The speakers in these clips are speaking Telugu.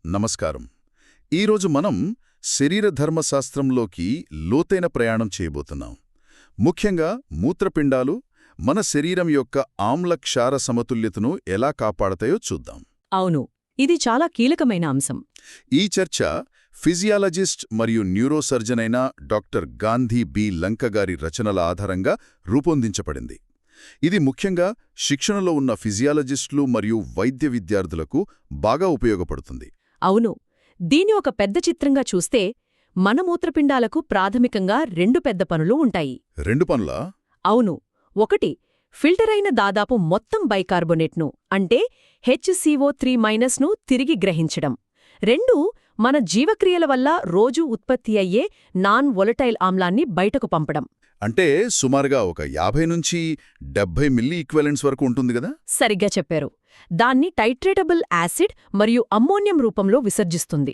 నమస్కారం. ఈరోజు మనం శరీర ధర్మశాస్త్రంలోకి లోతైన ప్రయాణం చేయబోతున్నాం. ముఖ్యంగా మూత్రపిండాలు మన శరీరం యొక్క ఆమ్ల క్షార సమతుల్యతను ఎలా కాపాడతాయో చూద్దాం. అవును, ఇది చాలా కీలకమైన అంశం. ఈ చర్చ ఫిజియాలజిస్ట్ మరియు న్యూరోసర్జన్ అయిన డాక్టర్ గాంధీ బి లంక గారి రచనల ఆధారంగా రూపొందించబడింది. ఇది ముఖ్యంగా శిక్షణలో ఉన్న ఫిజియాలజిస్టులు మరియు వైద్య విద్యార్థులకు బాగా ఉపయోగపడుతుంది. అవును, దీన్ని ఒక పెద్ద చిత్రంగా చూస్తే మన మూత్రపిండాలకు ప్రాథమికంగా రెండు పెద్ద పనులు ఉంటాయి. రెండు పనులా? అవును. ఒకటి, ఫిల్టర్ అయిన దాదాపు మొత్తం బైకార్బోనేట్ను అంటే HCO3- తిరిగి గ్రహించడం. రెండు, మన జీవక్రియల వల్ల రోజూ ఉత్పత్తి అయ్యే నాన్ వొలటైల్ ఆమ్లాన్ని బయటకు పంపడం. అంటే సుమారుగా ఒక 50 నుంచి 70 మిల్లీ ఈక్వలెంట్స్ వరకు ఉంటుంది గదా? సరిగ్గా చెప్పారు. దాన్ని టైట్రేటబుల్ యాసిడ్ మరియు అమ్మోనియం రూపంలో విసర్జిస్తుంది.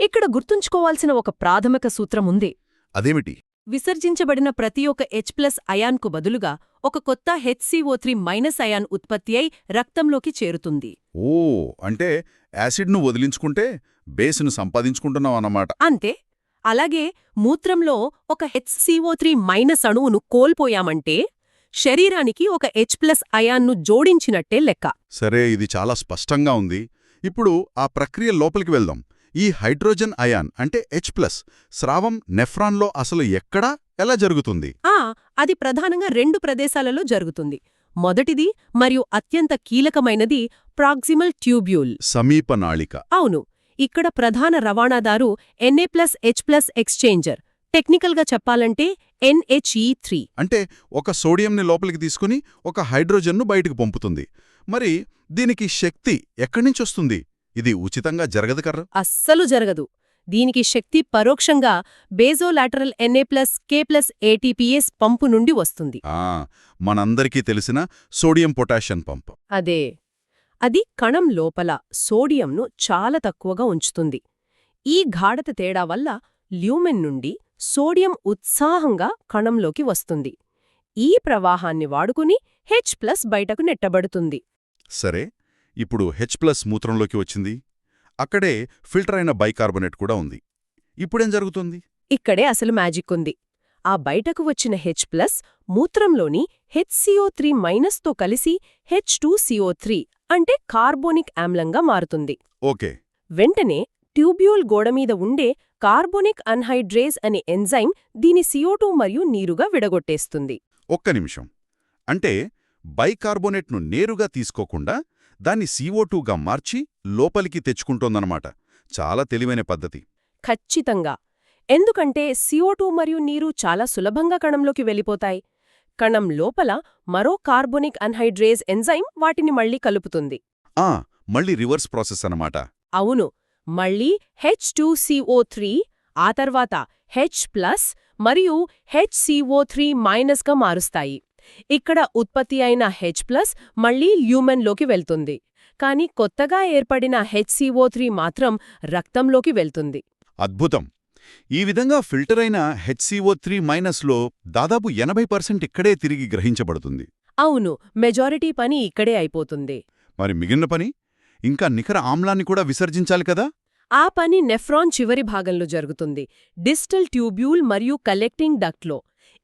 ఇక్కడ గుర్తుంచుకోవాల్సిన ఒక ప్రాథమిక సూత్రం ఉంది. అదేమిటి? విసర్జించబడిన ప్రతి ఒక్క H+ అయాన్కు బదులుగా ఒక కొత్త HCO3- అయాన్ ఉత్పత్తి అయి రక్తంలోకి చేరుతుంది. ఓ, అంటే యాసిడ్ను వదిలించుకుంటే బేస్ను సంపాదించుకుంటున్నాం అన్నమాట. అంతే. అలాగే మూత్రంలో ఒక HCO3- అణువును కోల్పోయామంటే శరీరానికి ఒక H+ అయాన్ను జోడించినట్టే లెక్క. సరే, ఇది చాలా స్పష్టంగా ఉంది. ఇప్పుడు ఆ ప్రక్రియ లోపలికి వెళ్దాం. ఈ హైడ్రోజన్ అయాన్ అంటే H+ స్రావం నెఫ్రాన్లో అసలు ఎక్కడా, ఎలా జరుగుతుంది? అది ప్రధానంగా రెండు ప్రదేశాలలో జరుగుతుంది. మొదటిది మరియు అత్యంత కీలకమైనది ప్రాక్సిమల్ ట్యూబ్యూల్, సమీప నాళిక. అవును. ఇక్కడ ప్రధాన రవాణాదారు Na+H+ ఎక్స్చేంజర్, టెక్నికల్గా చెప్పాలంటే NHE3. అంటే ఒక సోడియంని లోపలికి తీసుకుని ఒక హైడ్రోజన్ను బయటకు పంపుతుంది. మరి దీనికి శక్తి ఎక్కడ్నించొస్తుంది? ఇది ఉచితంగా జరగదు కర్ర? అస్సలు జరగదు. దీనికి శక్తి పరోక్షంగా బేజోలాటరల్ Na+K+ATPase పంపు నుండి వస్తుంది. మనందరికీ తెలిసిన సోడియం పొటాషియం పంపు. అదే. అది కణం లోపల సోడియంను చాలా తక్కువగా ఉంచుతుంది. ఈ గాఢత తేడా వల్ల ల్యూమెన్ నుండి సోడియం ఉత్సాహంగా కణంలోకి వస్తుంది. ఈ ప్రవాహాన్ని వాడుకుని H+ బయటకు నెట్టబడుతుంది. సరే, ఇప్పుడు H+ మూత్రంలోకి వచ్చింది. అక్కడే ఫిల్టర్ అయిన బైకార్బోనేట్ కూడా ఉంది. ఇప్పుడేం జరుగుతుంది? ఇక్కడే అసలు మ్యాజిక్ ఉంది. ఆ బయటకు వచ్చిన H+ మూత్రంలోని HCO3- కలిసి H2CO3 అంటే కార్బోనిక్ ఆమ్లంగా మారుతుంది. ఓకే. వెంటనే ట్యూబ్యూల్ గోడమీద ఉండే కార్బోనిక్ అన్హైడ్రేజ్ అనే ఎంజైమ్ దీని CO2 మరియు నీరుగా విడగొట్టేస్తుంది. ఒక్క నిమిషం. అంటే బైకార్బోనేట్ను నేరుగా తీసుకోకుండా దాన్ని CO2గా మార్చి లోపలికి తెచ్చుకుంటోందన్నమాట. చాలా తెలివైన పద్ధతి. ఖచ్చితంగా. ఎందుకంటే CO2 మరియు నీరు చాలా సులభంగా కణంలోకి వెళ్ళిపోతాయి. కణం లోపల మరో కార్బోనిక్ అన్హైడ్రేజ్ ఎంజైమ్ వాటిని మళ్లీ కలుపుతుంది. మళ్ళీ రివర్స్ ప్రాసెస్ అన్నమాట. అవును. మళ్ళీ H2CO3, ఆ తర్వాత H+ మరియు HCO3- గా మారుస్తాయి. ఇక్కడ ఉత్పత్తి అయిన H+ మళ్లీ ల్యూమెన్లోకి వెళ్తుంది. కాని కొత్తగా ఏర్పడిన HCO3 మాత్రం రక్తంలోకి వెళ్తుంది. అద్భుతం. ఈ విధంగా ఫిల్టర్ అయిన HCO3- దాదాపు 80% ఇక్కడే తిరిగి గ్రహించబడుతుంది. అవును, మెజారిటీ పని ఇక్కడే అయిపోతుంది. మరి మిగిలిన పని? ఇంకా నికర ఆమ్లాన్ని కూడా విసర్జించాలి కదా? ఆ పని నెఫ్రాన్ చివరి భాగంలో జరుగుతుంది, డిస్టల్ ట్యూబ్యూల్ మరియు కలెక్టింగ్ డక్ట్లో.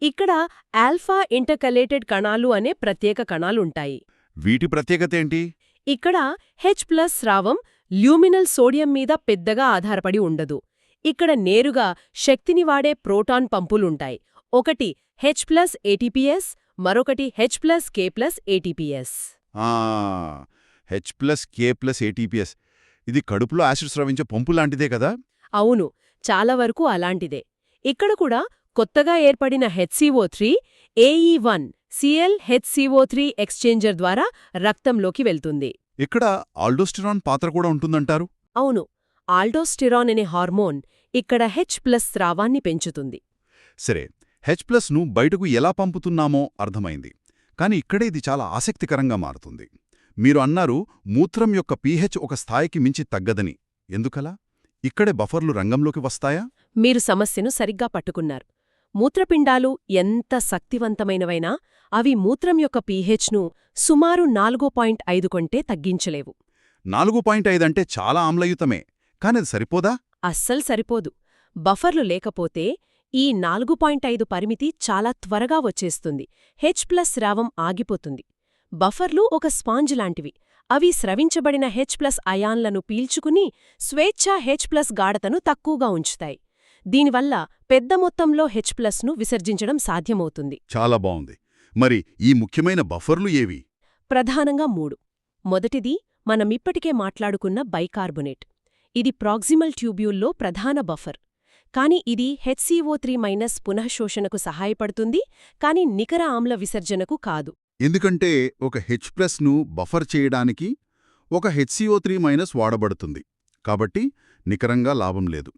ఇక్కడ ఆల్ఫా ఇంటర్కలేటెడ్ కణాలు అనే ప్రత్యేక కణాలుంటాయి. వీటి ప్రత్యేకతేంటి? ఇక్కడ H+ స్రావం ల్యూమినల్ సోడియం మీద పెద్దగా ఆధారపడి ఉండదు. ఇక్కడ నేరుగా శక్తిని వాడే ప్రోటాన్ పంపులుంటాయి. ఒకటి H+ATPase, మరొకటి H+K+ATPase. H+K+ATPase. ఇది కడుపులో యాసిడ్ స్రవించే పంపు లాంటిదే కదా? అవును, చాలా వరకు అలాంటిదే. ఇక్కడ కూడా కొత్తగా ఏర్పడిన HCO3 AE1 Cl HCO3 exchanger ద్వారా రక్తంలోకి వెళ్తుంది. ఇక్కడ ఆల్డోస్టిరాన్ పాత్ర కూడా ఉంటుందంటారు? అవును. ఆల్డోస్టిరాన్ అనే హార్మోన్ ఇక్కడ H+ స్రావాన్ని పెంచుతుంది. సరే, H+ను బయటకు ఎలా పంపుతున్నామో అర్థమైంది. కాని ఇక్కడే ఇది చాలా ఆసక్తికరంగా మారుతుంది. మీరు అన్నారు మూత్రం యొక్క pH ఒక స్థాయికి మించి తగ్గదని. ఎందుకలా? ఇక్కడే బఫర్లు రంగంలోకి వస్తాయా? మీరు సమస్యను సరిగ్గా పట్టుకున్నారు. మూత్రపిండాలు ఎంత శక్తివంతమైనవైనా అవి మూత్రం యొక్క pHను సుమారు 4.5 కంటే తగ్గించలేవు. 4.5 అంటే చాలా ఆమ్లయుతమే. కానది సరిపోదా? అస్సలు సరిపోదు. బఫర్లు లేకపోతే ఈ 4.5 పరిమితి చాలా త్వరగా వచ్చేస్తుంది. H+ స్రావం ఆగిపోతుంది. బఫర్లు ఒక స్పాంజ్ లాంటివి. అవి స్రవించబడిన H+ అయాన్లను పీల్చుకుని స్వేచ్ఛా H+ గాఢతను తక్కువగా ఉంచుతాయి. దీనివల్ల పెద్ద మొత్తంలో H+ను విసర్జించడం సాధ్యమవుతుంది. చాలా బావుంది. మరి ఈ ముఖ్యమైన బఫర్లు ఏవి? ప్రధానంగా 3. మొదటిది మనమిప్పటికే మాట్లాడుకున్న బైకార్బొనేట్. ఇది ప్రాక్సిమల్ ట్యూబ్యూల్లో ప్రధాన బఫర్. కాని ఇది HCO3- పునఃశోషణకు సహాయపడుతుంది, కాని నికర ఆమ్ల విసర్జనకు కాదు. ఎందుకంటే ఒక H+ను బఫర్ చేయడానికి ఒక HCO3- వాడబడుతుంది. కాబట్టి నికరంగా లాభం లేదు.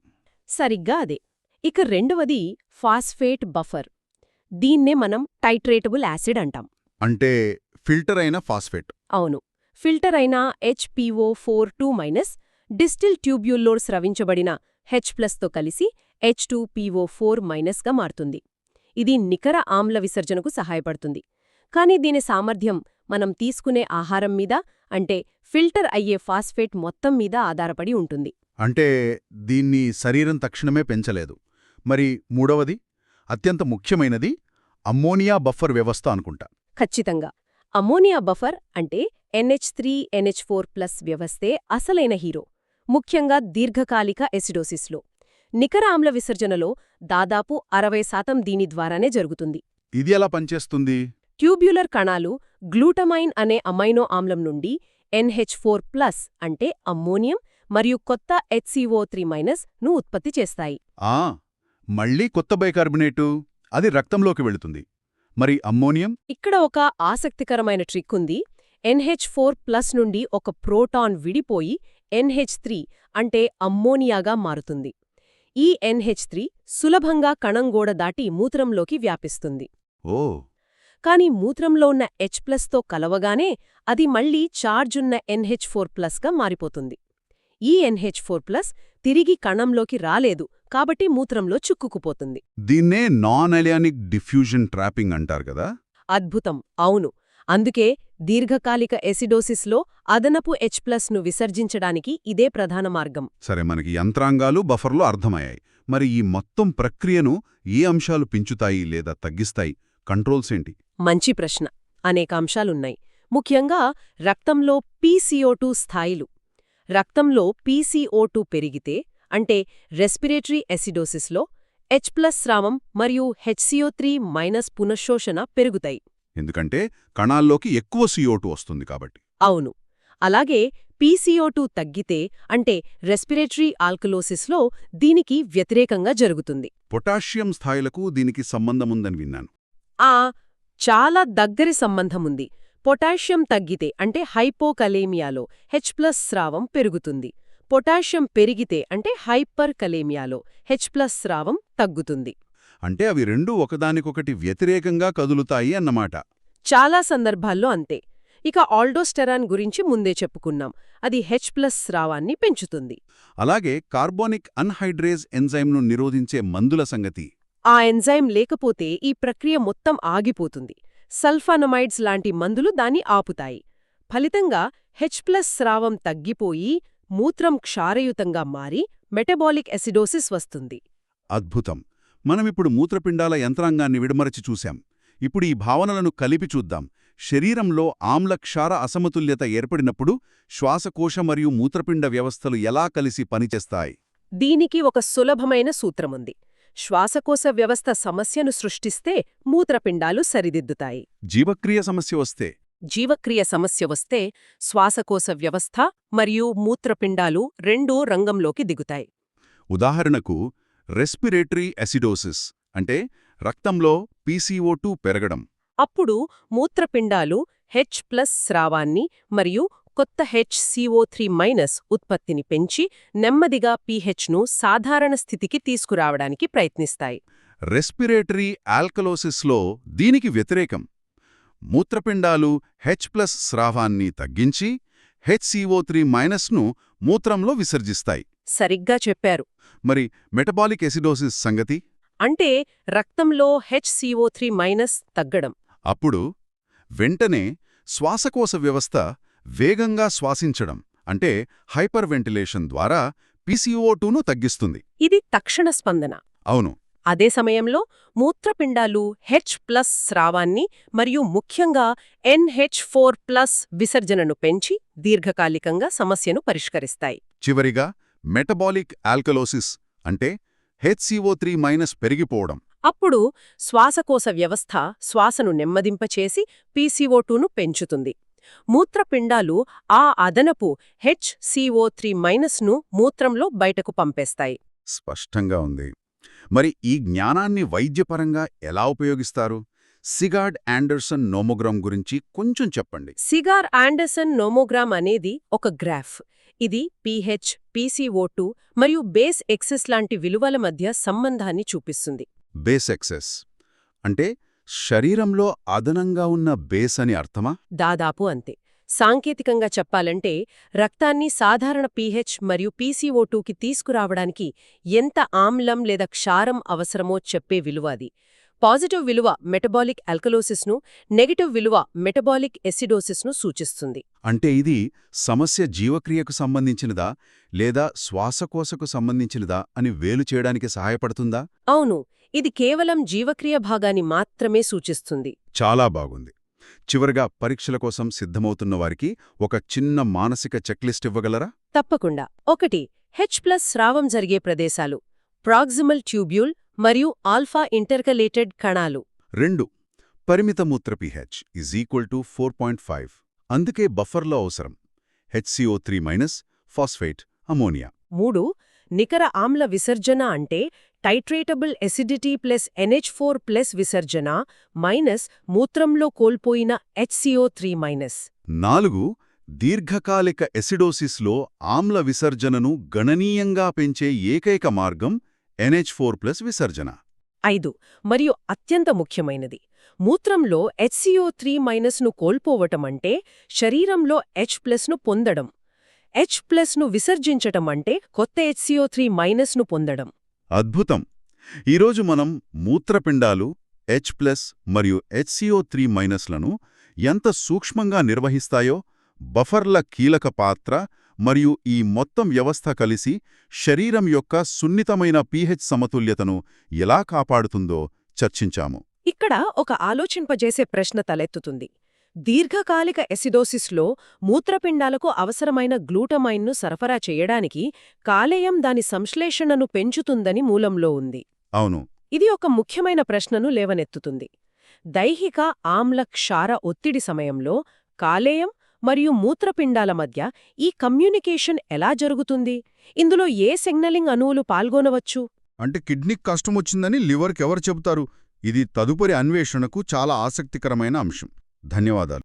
సరిగ్గా అదే. ఇక రెండవది ఫాస్ఫేట్ బఫర్. దీన్నే మనం టైట్రేటబుల్ యాసిడ్ అంటాం. అంటే ఫిల్టర్ అయిన ఫాస్ఫేట్. అవును. ఫిల్టర్ అయిన HPO4² డిస్టిల్ ట్యూబ్యూల్లో స్రవించబడిన H+తో కలిసి H2PO4- గా మారుతుంది. ఇది నికర ఆమ్ల విసర్జనకు సహాయపడుతుంది. కాని దీని సామర్థ్యం మనం తీసుకునే ఆహారం మీద, అంటే ఫిల్టర్ అయ్యే ఫాస్ఫేట్ మొత్తం మీద ఆధారపడి ఉంటుంది. అంటే దీన్ని శరీరం తక్షణమే పెంచలేదు. మరి మూడవది, అత్యంత ముఖ్యమైనది అమ్మోనియా బఫర్ వ్యవస్థ అనుకుంటా. ఖచ్చితంగా. అమ్మోనియా బఫర్ అంటే NH3NH4+ వ్యవస్థే అసలైన హీరో, ముఖ్యంగా దీర్ఘకాలిక ఎసిడోసిస్లో. నికర ఆమ్ల విసర్జనలో దాదాపు 60% దీని ద్వారానే జరుగుతుంది. ఇది ఎలా పనిచేస్తుంది? ట్యూబ్యులర్ కణాలు గ్లూటమైన్ అనే అమైనో ఆమ్లం నుండి NH4+ అంటే అమ్మోనియం మరియు కొత్త HCO3- ను ఉత్పత్తి చేస్తాయి. మళ్ళీ కొత్త బైకార్బొనేటు, అది రక్తంలోకి వెళుతుంది. మరి అమ్మోనియం? ఇక్కడ ఒక ఆసక్తికరమైన ట్రిక్ ఉంది. NH4+ నుండి ఒక ప్రోటాన్ విడిపోయి NH3 అంటే అమ్మోనియాగా మారుతుంది. ఈ NH3 సులభంగా కణంగోడ దాటి మూత్రంలోకి వ్యాపిస్తుంది. ఓ కాని మూత్రంలో ఉన్న H+తో కలవగానే అది మళ్లీ చార్జున్న NH4+గా మారిపోతుంది. ఈ NH4+ తిరిగి కణంలోకి రాలేదు, కాబట్టి మూత్రంలో చిక్కుకుపోతుంది. దీన్నే నాన్ అయానిక్ డిఫ్యూజన్ ట్రాపింగ్ అంటారు కదా? అద్భుతం, అవును. అందుకే దీర్ఘకాలిక ఎసిడోసిస్లో అదనపు H+ను విసర్జించడానికి ఇదే ప్రధాన మార్గం. సరే, మనకి యంత్రాంగాలు, బఫర్లు అర్థమయ్యాయి. మరి ఈ మొత్తం ప్రక్రియను ఏ అంశాలు పెంచుతాయి లేదా తగ్గిస్తాయి? కంట్రోల్స్ ఏంటి? మంచి ప్రశ్న. అనేక అంశాలున్నాయి. ముఖ్యంగా రక్తంలో PCO2 స్థాయిలు. రక్తంలో PCO2 పెరిగితే, అంటే రెస్పిరేటరీ ఎసిడోసిస్లో H+ స్రావం మరియు HCO3- పునఃశోషణ పెరుగుతాయి. ఎందుకంటే కణాల్లోకి ఎక్కువ CO2 వస్తుంది కాబట్టి. అవును. అలాగే PCO2 తగ్గితే, అంటే రెస్పిరేటరీ ఆల్కలోసిస్లో దీనికి వ్యతిరేకంగా జరుగుతుంది. పొటాషియం స్థాయిలకు దీనికి సంబంధముందని విన్నాను. చాలా దగ్గరి సంబంధముంది. పొటాషియం తగ్గితే, అంటే హైపోకలేమియాలో H+ స్రావం పెరుగుతుంది. పొటాషియం పెరిగితే, అంటే హైపర్ కలేమియాలో H+ స్రావం తగ్గుతుంది. అంటే అవి రెండూ ఒకదానికొకటి వ్యతిరేకంగా కదులుతాయి అన్నమాట. చాలా సందర్భాల్లో అంతే. ఇక ఆల్డోస్టెరాన్ గురించి ముందే చెప్పుకున్నాం. అది H+ స్రావాన్ని పెంచుతుంది. అలాగే కార్బోనిక్ అన్హైడ్రేజ్ ఎంజైమ్ను నిరోధించే మందుల సంగతి. ఆ ఎంజైమ్ లేకపోతే ఈ ప్రక్రియ మొత్తం ఆగిపోతుంది. సల్ఫానమైడ్స్ లాంటి మందులు దాన్ని ఆపుతాయి. ఫలితంగా H+ స్రావం తగ్గిపోయి మూత్రం క్షారయుతంగా మారి మెటబాలిక్ ఎసిడోసిస్ వస్తుంది. అద్భుతం. మనమిప్పుడు మూత్రపిండాల యంత్రాంగాన్ని విడమరచి చూశాం. ఇప్పుడు ఈ భావనలను కలిపి చూద్దాం. శరీరంలో ఆమ్లక్షార అసమతుల్యత ఏర్పడినప్పుడు శ్వాసకోశ మరియు మూత్రపిండ వ్యవస్థలు ఎలా కలిసి పనిచేస్తాయి? దీనికి ఒక సులభమైన సూత్రముంది. శ్వాసకోశ వ్యవస్థ సమస్యను సృష్టిస్తే మూత్రపిండాలు సరిదిద్దుతాయి. జీవక్రియ సమస్య వస్తే శ్వాసకోశ వ్యవస్థ మరియు మూత్రపిండాలు రెండూ రంగంలోకి దిగుతాయి. ఉదాహరణకు రెస్పిరేటరీ ఎసిడోసిస్ అంటే రక్తంలో PCO2 పెరగడం. అప్పుడు మూత్రపిండాలు H+ స్రావాన్ని మరియు కొత్త HCO3- ఉత్పత్తిని పెంచి నెమ్మదిగా pHను సాధారణ స్థితికి తీసుకురావడానికి ప్రయత్నిస్తాయి. రెస్పిరేటరీ ఆల్కలోసిస్లో దీనికి వ్యతిరేకం. మూత్రపిండాలు H+ స్రావాన్ని తగ్గించి HCO3- ను మూత్రంలో విసర్జిస్తాయి. సరిగ్గా చెప్పారు. మరి మెటబాలిక్ ఎసిడోసిస్ సంగతి? అంటే రక్తంలో HCO3- తగ్గడం. అప్పుడు వెంటనే శ్వాసకోశ వ్యవస్థ వేగంగా శ్వాసించడం అంటే హైపర్ వెంటిలేషన్ ద్వారా PCO2ను తగ్గిస్తుంది. ఇది తక్షణ స్పందన. అవును. అదే సమయంలో మూత్రపిండాలు H+ స్రావాన్ని మరియు ముఖ్యంగా NH4+ విసర్జనను పెంచి దీర్ఘకాలికంగా సమస్యను పరిష్కరిస్తాయి. చివరిగా మెటబాలిక్ ఆల్కలోసిస్ అంటే HCO3- పెరిగిపోవడం. అప్పుడు శ్వాసకోశ వ్యవస్థ శ్వాసను నెమ్మదింపచేసి PCO2ను పెంచుతుంది. మూత్రపిండాలు ఆ అదనపు HCO3- మూత్రంలో బయటకు పంపేస్తాయి. స్పష్టంగా ఉంది. మరి ఈ జ్ఞానాన్ని వైద్యపరంగా ఎలా ఉపయోగిస్తారు? సిగార్డ్ ఆండర్సన్ నోమోగ్రామ్ గురించి కొంచెం చెప్పండి. సిగార్ ఆండర్సన్ నోమోగ్రామ్ అనేది ఒక గ్రాఫ్. ఇది pH, PCO2 మరియు బేస్ ఎక్సెస్ లాంటి విలువల మధ్య సంబంధాన్ని చూపిస్తుంది. బేస్ ఎక్సెస్ అంటే శరీరంలో అదనంగా ఉన్న బేస్ అని అర్థమా? దాదాపు అంతే. సాంకేతికంగా చెప్పాలంటే రక్తాన్ని సాధారణ pH మరియు PCO2కి తీసుకురావడానికి ఎంత ఆమ్లం లేదా క్షారం అవసరమో చెప్పే విలువ అది. పాజిటివ్ విలువ మెటబాలిక్ ఆల్కలోసిస్ను, నెగటివ్ విలువ మెటబాలిక్ ఎసిడోసిస్ను సూచిస్తుంది. అంటే ఇది సమస్య జీవక్రియకు సంబంధించినదా లేదా శ్వాసకోశకు సంబంధించినదా అని వేలు చేయడానికి సహాయపడుతుందా? అవును, ఇది కేవలం జీవక్రియ భాగాన్ని మాత్రమే సూచిస్తుంది. చాలా బాగుంది. చివరగా పరీక్షల కోసం సిద్ధమవుతున్న వారికి ఒక చిన్న మానసిక చెక్లిస్ట్ ఇవ్వగలరా? తప్పకుండా. 1. H+ స్రావం జరిగే ప్రదేశాలు, ప్రాక్సిమల్ ట్యూబ్యూల్ మరియు ఆల్ఫా ఇంటర్కలేటెడ్ కణాలు. 2. పరిమిత మూత్ర pH = 4.5. అందుకే బఫర్లో అవసరం. HCO3- phosphate, ammonia. 3. నికర ఆమ్ల విసర్జన అంటే టైట్రేటబుల్ ఎసిడిటీ ప్లస్ NH4+ విసర్జన మైనస్ మూత్రంలో కోల్పోయిన HCO3-. 4. దీర్ఘకాలిక ఎసిడోసిస్లో ఆమ్ల విసర్జనను గణనీయంగా పెంచే ఏకైక మార్గం NH4+ విసర్జన. 5. మరియు అత్యంత ముఖ్యమైనది, మూత్రంలో HCO3-ను కోల్పోవటమంటే శరీరంలో H+ను పొందడం. H+ను విసర్జించటం అంటే కొత్త HCO3-ను పొందడం. అద్భుతం! ఈరోజు మనం మూత్రపిండాలు, H+ మరియు HCO3-లను ఎంత సూక్ష్మంగా నిర్వహిస్తాయో, బఫర్ల కీలక పాత్ర మరియు ఈ మొత్తం వ్యవస్థ కలిసి శరీరం యొక్క సున్నితమైన pH సమతుల్యతను ఎలా కాపాడుతుందో చర్చించాము. ఇక్కడ ఒక ఆలోచింపజేసే ప్రశ్న తలెత్తుతుంది. దీర్ఘకాలిక ఎసిడోసిస్లో మూత్రపిండాలకు అవసరమైన గ్లూటమైన్ను సరఫరా చేయడానికి కాలేయం దాని సంశ్లేషణను పెంచుతుందని మూలంలో ఉంది. అవును. ఇది ఒక ముఖ్యమైన ప్రశ్నను లేవనెత్తుతుంది. దైహిక ఆమ్ల క్షార ఒత్తిడి సమయంలో కాలేయం మరియు మూత్రపిండాల మధ్య ఈ కమ్యూనికేషన్ ఎలా జరుగుతుంది? ఇందులో ఏ సిగ్నలింగ్ అణువులు పాల్గొనవచ్చు? అంటే కిడ్నీకి కష్టమొచ్చిందని లివర్కి ఎవరు చెబుతారు? ఇది తదుపరి అన్వేషణకు చాలా ఆసక్తికరమైన అంశం. ధన్యవాదాలు.